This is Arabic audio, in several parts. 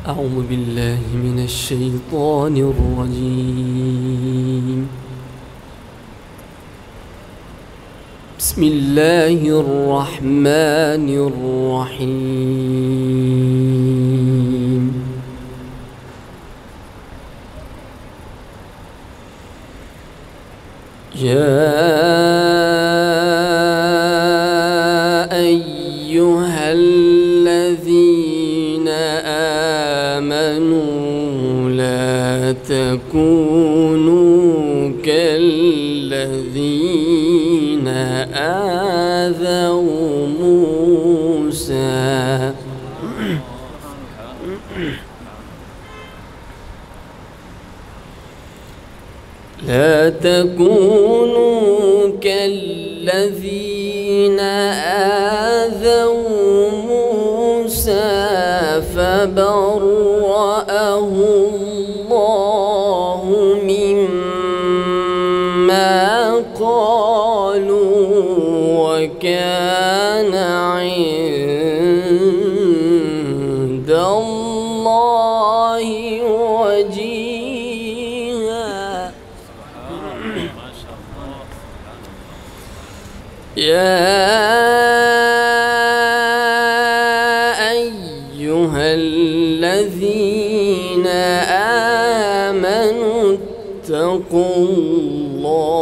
أعوذ بالله من الشيطان الرجيم. بسم الله الرحمن الرحيم. يا أيها الذين آمنوا لا تكونوا كالذين آذوا موسى لا تكونوا كالذين آذوا موسى فبرأه الله مما قالوا وكان عند الله وجيها. يا أيها الذين آمنوا اتقوا الله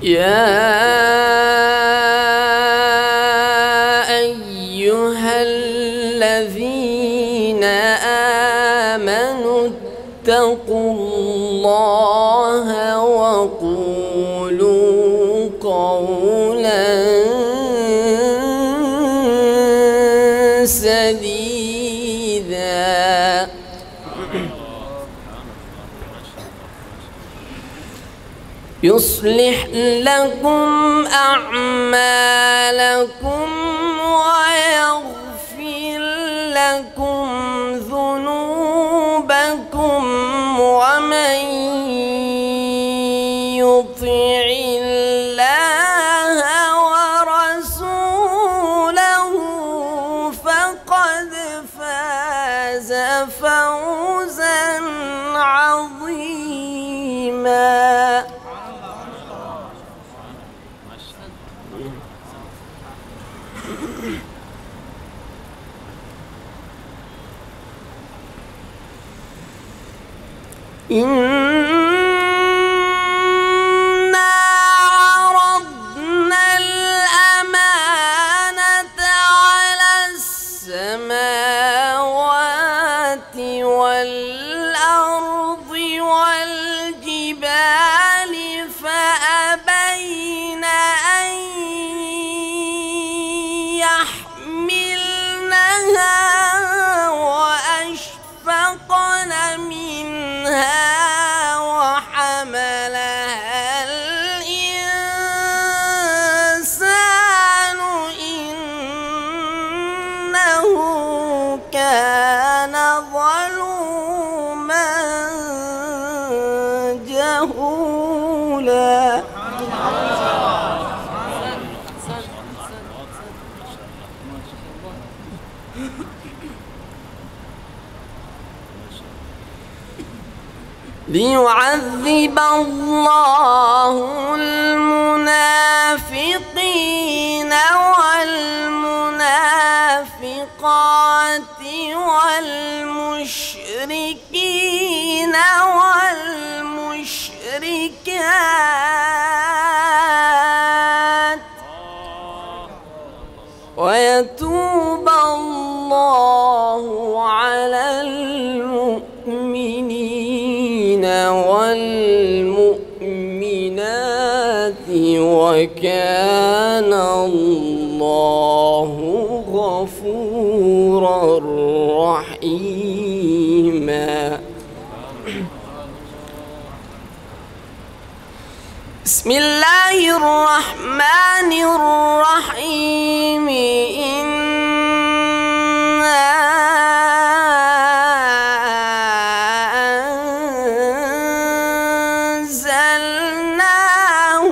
يا أيها الذين آمنوا اتقوا الله وقولوا قولا سديدا يصلح لكم أعمالكم ويغفر لكم ذنوبكم ومن يطع الله ورسوله فقد فاز فوزا عظيما. إنا عرضنا الأمانة على السماوات والأرض والجبال فأبين أن يحملنها وأشفقن منها وحملها الإنسان إنه كان ظلوما جهولا. ليعذب الله المنافقين والمنافقات والمشركين والمشركات ويتوب الله على المؤمنين والمؤمنات وكان الله غفورا رحيما. بسم الله الرحمن الرحيم. إنا أنزلناه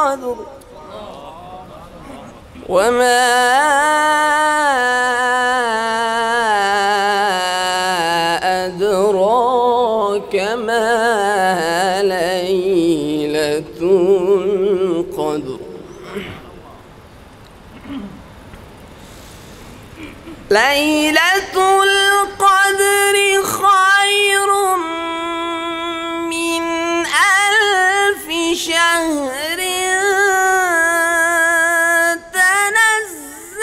القدر وما أدراك ما ليلة القدر ليلة القدر خير من 1000 شهر تنزل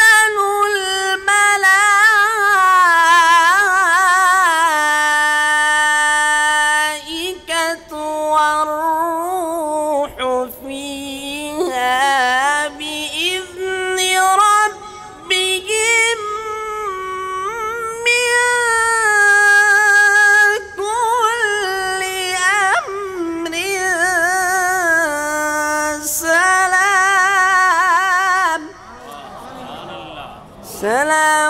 الملائكة والروح فيها بإذن ربهم من كل أمر سلام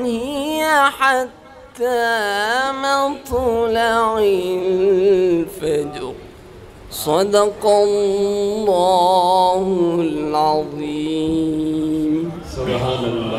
هي حتى مطلع الفجر صدق الله العظيم. سبحان الله.